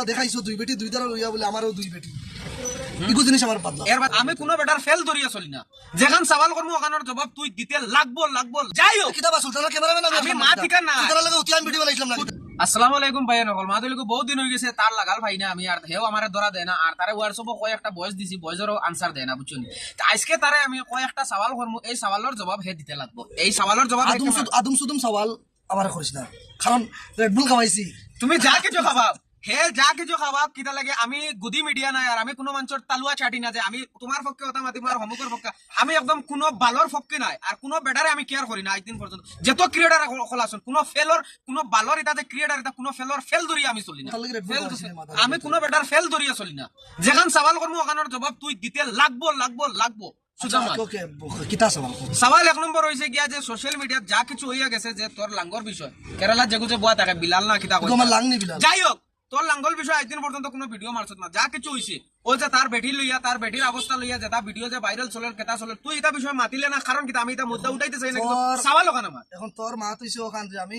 দেখাইছো দুই বেটি দুই দ্বারা লইয়া বলে আমারও দুই বেটি ইগু জিনিস আমার পাতলা এর বাদ আমি কোনো বেটার ফেল ধরিয়া চলি না যেখান সওয়াল করবো ওখানের জবাব তুই দিতে লাগবো যাই হোক কিতাব সুলতানা ক্যামেরাম্যান আমি মা ঠিকা না সুলতানা লাগে উতি আমি ভিডিও বানাইছিলাম না আসসালামু আলাইকুম ভাই নকল মাদুলিকো বহুত দিন হয়ে গেছে তার লাগাল ভাই না আমি আর হেও আমারে ধরা দেয় না আর তারে হোয়াটসঅ্যাপে কয় একটা ভয়েস দিছি ভয়েসেরও আনসার দেয় না বুঝছো আজকে তারে আমি কয় একটা সওয়াল করবো এই সওয়ালের জবাব হে দিতে লাগবো এই সওয়ালের জবাব আদম সুদম সওয়াল আমার করিস না কারণ রেডবুল খাওয়াইছি তুমি যা কিছু খাবা হে যা কিছু খাবা কিতা লাগে আমি গুদি মিডিয়া নাই আর আমি কোনো মানুষের তালুয়া চাটি না যে আমি তোমার পক্ষে কথা মাতি তোমার হমুকের পক্ষে আমি একদম কোনো বালর পক্ষে নাই আর কোনো বেটারে আমি কেয়ার করি না একদিন পর্যন্ত যত ক্রিয়েটার খোলাছুন কোনো ফেলর কোনো বালর এটা যে ক্রিয়েটার এটা কোনো ফেলর ফেল ধরিয়া আমি চলি না আমি কোনো বেটার ফেল ধরিয়া চলি না যেখান সওয়াল করবো ওখানের জবাব তুই দিতে লাগবো সওয়াল এক নম্বর হয়েছে গিয়া যে সোশ্যাল মিডিয়াত যা কিছু হইয়া গেছে যে তোর লাঙ্গর বিষয় কেরালা যেগু যে বুয়া থাকে বিলাল না কিতা যাই হোক তোর লাঙ্গল বিষয় একদিন পর্যন্ত কোনো ভিডিও মারছত না যা কিছু হইছে ও যে তার বেটি লইয়া তার বেটির অবস্থা লইয়া যেটা ভিডিও যে ভাইরাল চলে কেতা চলে তুই এটা বিষয় মাতিলে না কারণ কিতা আমি এটা মুদ্দা উঠাইতে চাই না সওয়াল ওখানে আমার এখন তোর মা তুইছে ওখান যে আমি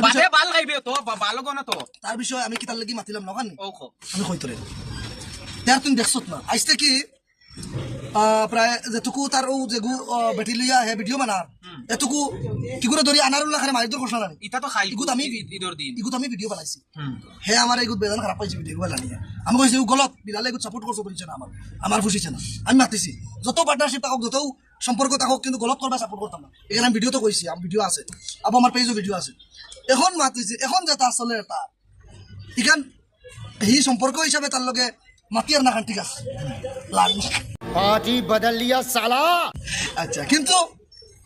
বাদে বাল খাইবে তো বাল গনা তো তার বিষয় আমি কিতার লাগি মাতিলাম না ওখানে ও আমি কইতরে তার তুমি দেখছত না আইতে কি প্রায় যেটুকু তার ও যেগু বেটি লইয়া হে ভিডিও বানার এটুকু কি করে ধরি আনারুল না খানে মারিদর ঘোষণা নাই এটা তো খাই ইগুত আমি ঈদর দিন ইগুত আমি ভিডিও বানাইছি হে আমার এগুত বেজান খারাপ পাইছি ভিডিও বানাইয়া আমি কইছি ও গলত বিলালে এগুত সাপোর্ট করছো বলছে না আমার খুশিছে না আমি মাতিছি যত পার্টনারশিপ থাকুক যত সম্পর্ক থাকুক কিন্তু গলত করবা সাপোর্ট করতাম না এখানে আমি ভিডিও তো কইছি আমার ভিডিও আছে আবার আমার পেজও ভিডিও আছে এখন মাতিছি এখন যেটা আসলে এটা ইখান এই সম্পর্ক হিসাবে তার লগে মাতিয়ার না খান ঠিক আছে पार्टी बदल लिया साला। আচ্ছা কিন্তু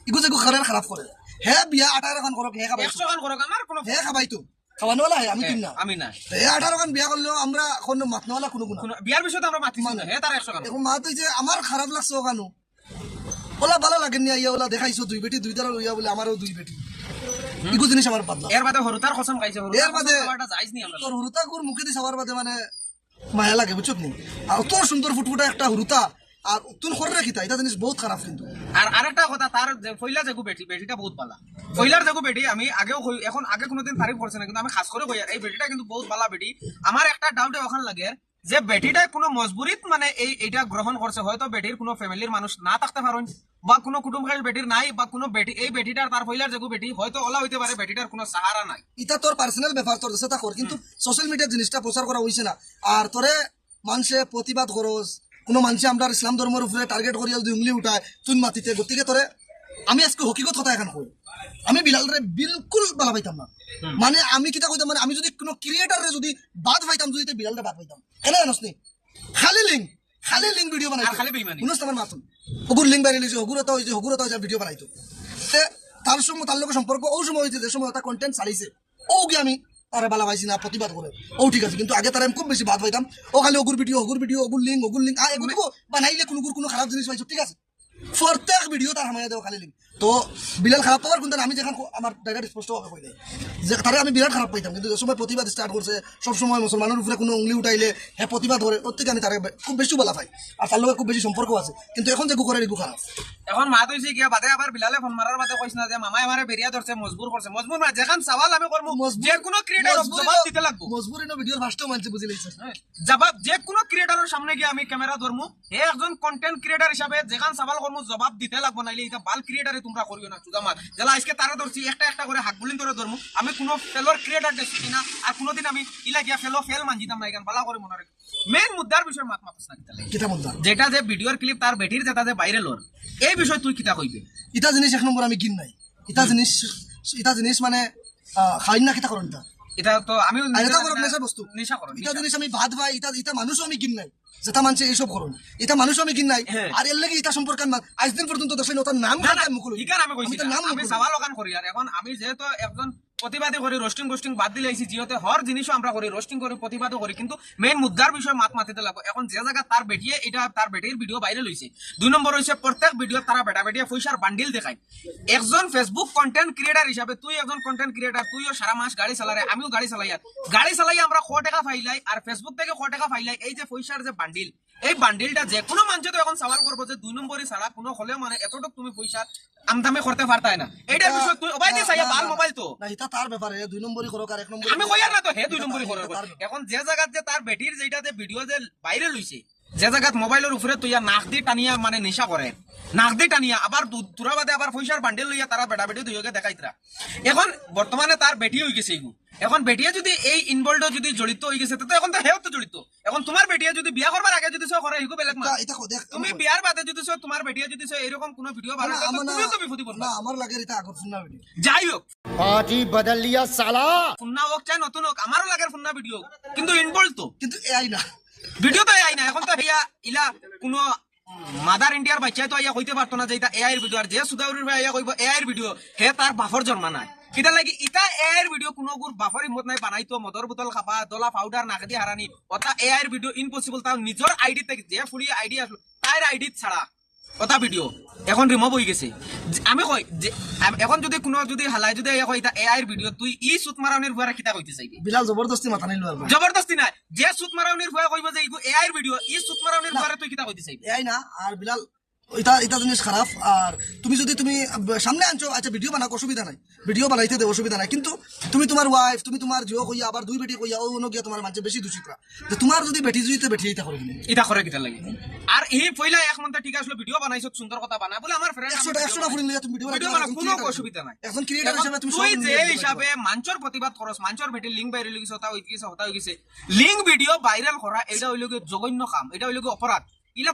ইগু যেগু খারাপ করে হে বিয়া 18 খান করক হে খাবাই 100 খান করক আমার কোনো হে খাবাই তো খাওয়ানো ওলা হে আমি কিন না আমি না হে 18 খান বিয়া করলেও আমরা কোনো মাতনো ওলা কোনো গুণ বিয়ার বিষয় তো আমরা মাতিছি না হে তার 100 খান এখন মা তুই যে আমার খারাপ লাগছে ওখানো ওলা ভালো লাগেন না ইয়া ওলা দেখাইছো দুই বেটি দুই দ্বারা লইয়া বলে আমারও দুই বেটি ইগু জিনিস আমার পাতলা এর বাদে হরুতার কসম খাইছে এর বাদে হরুতারটা যাইজ নি আমরা তোর হুরুতা গুর মুখে দি সবার বাদে মানে মায়া লাগে বুঝছত নি আর তোর সুন্দর ফুটফুটা একটা হুরুতা আর তুই করে রাখিতা এটা জিনিস বহুত খারাপ কিন্তু আর আরেকটা কথা তার ফইলা যেগু বেটিটা বহুত ভালো ফইলার যেগু বেটি আমি আগেও এখন আগে কোনোদিন তারিফ করছে না কিন্তু আমি খাস করে কই আর এই বেটিটা কিন্তু বহুত ভালো বেটি আমার একটা ডাউট ওখান লাগে যে বেটিটা কোনো মজবুরিত মানে এইটা গ্রহণ করছে হয়তো বেটির কোনো ফ্যামিলির মানুষ না থাকতে পারেন বা কোনো কুটুম্বের বেটির নাই বা কোনো বেটি এই বেটিটার তার ফইলার যেগু বেটি হয়তো ওলা হইতে পারে বেটিটার কোনো সাহারা নাই এটা তোর পার্সোনাল ব্যাপার তোর সেটা কর কিন্তু সোশ্যাল মিডিয়ার জিনিসটা প্রচার করা হইছে না আর তোরে মানুষে প্রতিবাদ খরচ কোনো মানুষে আমরা ইসলাম ধর্মের উপরে টার্গেট করিয়া যদি উংলি উঠায় চুন মাতিতে গতিকে তোরে আমি আজকে হকিকত কথা এখন কই আমি বিলালরে বিলকুল ভালো পাইতাম না মানে আমি কিতা কইতাম মানে আমি যদি কোনো ক্রিয়েটারে যদি বাদ পাইতাম যদি বিলালরে বাদ পাইতাম কেন জানোস নি খালি লিঙ্ক ভিডিও বানাই খালি বেইমানি বুঝছ আমার মাতুন ওগুর লিঙ্ক বানিয়ে লিছে ওগুরতা হইছে ভিডিও বানাইতো তে তার সঙ্গে তার লোকের সম্পর্ক ও সময় হইছে যে সময় একটা কন্টেন্ট চালিয়েছে ও কি আমি তারে বালা পাইছি না প্রতিবাদ করে ও ঠিক আছে কিন্তু আগে তারা আমি খুব বেশি ভাত পাইতাম ও খালি ওগুর ভিডিও ওগুর লিঙ্ক এগুলো বানাইলে কোনো খারাপ জিনিস পাইছো ঠিক আছে প্রত্যেক ভিডিও তার হামাইয়া দেওয়া খালি লিঙ্ক তো বিলাল খারাপ পাওয়ার কিন্তু আমি যেখানে আমার ডাইরেক্ট স্পষ্টভাবে কই দেয় যে তারে আমি বিরাট খারাপ পাইতাম কিন্তু যে সময় প্রতিবাদ স্টার্ট করছে সবসময় মুসলমানের উপরে কোনো উংলি উঠাইলে হ্যাঁ প্রতিবাদ করে ওর থেকে আমি তারে খুব বেশি বলা পাই আর তার লগে খুব বেশি সম্পর্ক আছে কিন্তু এখন যে করে এগু খারাপ এখন মা তুইছে গিয়া বাদে আবার বিলালে ফোন মারার বাদে কইছ না যে মামাই আমারে বেরিয়া ধরছে মজবুর করছে মজবুর না যেখান সওয়াল আমি করব যে কোনো ক্রিয়েটর জবাব দিতে লাগবো মজবুরি না ভিডিওর ভাষাও মানছে বুঝি লাইছে জবাব যে কোনো ক্রিয়েটরের সামনে গিয়ে আমি ক্যামেরা ধরমু হে একজন কন্টেন্ট ক্রিয়েটর হিসাবে যেখান সওয়াল করব জবাব দিতে লাগবো নাইলে এটা বাল ক্রিয়েটরে তোমরা করিও না চুদামার জেলা আজকে তারা ধরছি একটা করে হাত বুলিন ধরে ধরমু আমি কোনো ফেলোর ক্রিয়েটর দেখছি না আর কোনোদিন আমি ইলা গিয়া ফেল মানজিতাম না এখান ভালো করে মনে রাখি মেইন মুদ্দার বিষয় মাথা না কিতা মুদ্দা যেটা যে ভিডিওর ক্লিপ তার বেটির যেটা যে ভাইরাল হল এই বিষয় তুই কিতা কইবে ইটা জিনিস এক নম্বর আমি কিন নাই ইটা জিনিস মানে খাই না কিতা করেন এটা তো আমি এটা করব নেশা বস্তু নেশা করো ইটা জিনিস আমি ভাত ভাই ইটা মানুষও আমি কিন নাই যেটা মানছে এইসব করুন এটা মানুষ আমি কিন নাই আর এর লাগি এটা সম্পর্কে আজ দিন পর্যন্ত দর্শন ওটার নাম মুকুল আমি কইছি আমি সওয়াল ওখান করি আর এখন আমি যেহেতু একজন প্রতিবাদী করি রোস্টিং বাদ দিলে আইছি যেহেতু হর জিনিসও আমরা করি রোস্টিং করি প্রতিবাদও করি কিন্তু মেইন মুদ্দার বিষয় মাতিতে লাগবে এখন যে জায়গা তার বেটিয়ে এটা তার বেটির ভিডিও ভাইরাল হইছে 2 নম্বর হইছে প্রত্যেক ভিডিও তারা বেটিয়া পয়সার বান্ডিল দেখায় একজন ফেসবুক কন্টেন্ট ক্রিয়েটর হিসাবে তুই একজন কন্টেন্ট ক্রিয়েটর তুইও সারা মাস গাড়ি চালারে আমিও গাড়ি চালাই আমরা 100 টাকা ফাইলাই আর ফেসবুক থেকে 100 টাকা ফাইলাই এই যে পয়সার যে বান্ডিল এই বান্ডিলটা যে কোনো মানুষ তো এখন সওয়াল করবো যে 2 নম্বরই ছাড়া কোনো হলেও মানে এতটুকু তুমি পয়সা আমদামে করতে পারতাই না এইটার বিষয় তুই ওবাই দিস ভাল মোবাইল তো না এটা তার ব্যাপারে 2 নম্বরই করো আর 1 নম্বর আমি কইয়ার না তো হে 2 নম্বরই করার এখন যে জায়গাত যে তার বেটির যেটা যে ভিডিও যে বাইরে লইছে যে জায়গাত মোবাইলের উপরে তুইয়া নাক দি টানিয়া মানে নেশা করে নাক দি টানিয়া আবার তুরা বাদে আবার পয়সার বান্ডেল লইয়া তারা বেটা বেটি দুইকে দেখাইতরা এখন বর্তমানে তার বেটি হয়ে গেছে এগু এখন বেটিয়া যদি এই ইনভলভ যদি জড়িত হয়ে গেছে তো এখন তো হেও তো জড়িত এখন তোমার বেটিয়া যদি বিয়া করবার আগে যদি সে করে এগু বেলেগ মা এটা দেখ তুমি বিয়ার বাদে যদি সে তোমার বেটিয়া যদি সে এরকম কোনো ভিডিও বানায় তো তুমিও তো বিপদে পড়বা না আমার লাগে এটা আকর্ষণ না ভিডিও যাই হোক पार्टी बदल लिया साला ফুন্না হোক চাই নতুন হোক আমারও লাগে ফুন্না ভিডিও কিন্তু ইনভলভ তো কিন্তু এআই না ভিডিও তো এআই না এখন তো হেয়া ইলা কোনো মাদার ইন্ডিয়ার বাচ্চা তো ইয়া কইতে পারতো না যে এটা এআই এর ভিডিও আর যে সুদাউরির ভাই ইয়া কইব এআই এর ভিডিও হে তার বাফর জন্মা নাই কিটা লাগি ইটা এআই এর ভিডিও কোনো গুর বাফর হিম্মত নাই বানাইতো মদর বোতল খাপা দলা পাউডার নাকদি হারানি ওটা এআই এর ভিডিও ইম্পসিবল তাও নিজর আইডি থেকে যে ফুলি আইডি আসলো তার আইডি ছাড়া ওটা ভিডিও এখন রিমুভ হয়ে গেছে আমি কই যে এখন যদি কোনো যদি হালাই যদি ইয়া কই এটা এআই এর ভিডিও তুই ই সুত মারাউনির ভুয়া কিটা কইতে চাইবি বিলাল জবরদস্তি মাথা নিল আর জবরদস্তি নাই যে সুত মারাউনির ভুয়া কইব যে এআই এর ভিডিও ই সুত মারাউনির ভুয়া তুই কিটা কইতে চাইবি এআই না আর বিলাল এটা এটা জিনিস খারাপ আর তুমি যদি তুমি সামনে আনছো আচ্ছা ভিডিও বানাও অসুবিধা নাই ভিডিও বানাইতে দে অসুবিধা নাই কিন্তু তুমি তোমার ওয়াইফ তুমি তোমার জিও কইয়া আবার 2 বেটি কইয়া ও গিয়া তোমার মাঝে বেশি দূষিতরা যে তোমার যদি বেটি জুইতে বেটি এটা করে দিলে এটা করে কিটা লাগে আর এই পয়লা এক মন্থ ঠিক আসলো ভিডিও বানাইছো সুন্দর কথা বানা বলে আমার ফ্রেন্ড 100টা ফুরিন লিয়া তুমি ভিডিও বানা কোনো অসুবিধা নাই এখন ক্রিয়েটর হিসেবে তুমি তুই যে হিসাবে মাঞ্চর প্রতিবাদ করস মাঞ্চর বেটি লিংক ভাইরাল হইছে হতা হইছে লিংক ভিডিও ভাইরাল করা এটা হইলো কি জঘন্য কাম এটা হইলো কি অপরাধ ইলা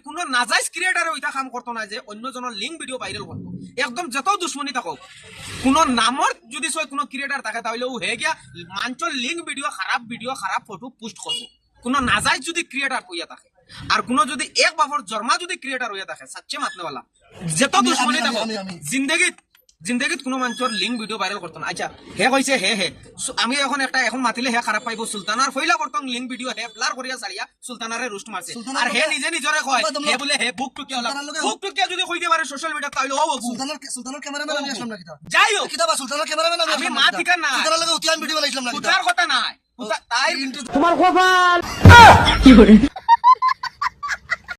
কোনো নাজাইজ ক্রিয়েটার ওইটা কাম করতো না যে অন্যজনের লিঙ্ক ভিডিও ভাইরাল করতো একদম যত দুশ্মনী থাকুক কোন নামর যদি কোনো ক্রিয়েটার থাকে তাহলে ও হয়ে গিয়া মাঞ্চল লিঙ্ক ভিডিও খারাপ ফটো পোস্ট করবো কোন নাজাইজ যদি ক্রিয়েটার হইয়া থাকে আর কোন যদি এক বাফর জন্মা যদি ক্রিয়েটার হইয়া থাকে সাচ্চে মাতনেওয়ালা যত দুশ্মনী থাকুক জিন্দগিত কোনো মানুষের লিঙ্ক ভিডিও ভাইরাল করতো না আচ্ছা হে কইছে হে আমি এখন মাতিলে হে খারাপ পাইব সুলতানার ফইলা বর্তন লিঙ্ক ভিডিও হে ব্লার করিয়া ছাড়িয়া সুলতানারে রোস্ট মারছে আর হে নিজরে কয় হে বলে হে বুক টুকিয়া যদি কইতে পারে সোশ্যাল মিডিয়া তাহলে ও সুলতানের ক্যামেরাম্যান আমি আসলাম না কিতা যাই হোক কিতা বা সুলতানের ক্যামেরাম্যান আমি মা ঠিকা না সুলতানের লাগে উতিয়ান ভিডিও বানাইছিলাম না কিতা তার কথা নাই তাই তোমার কপাল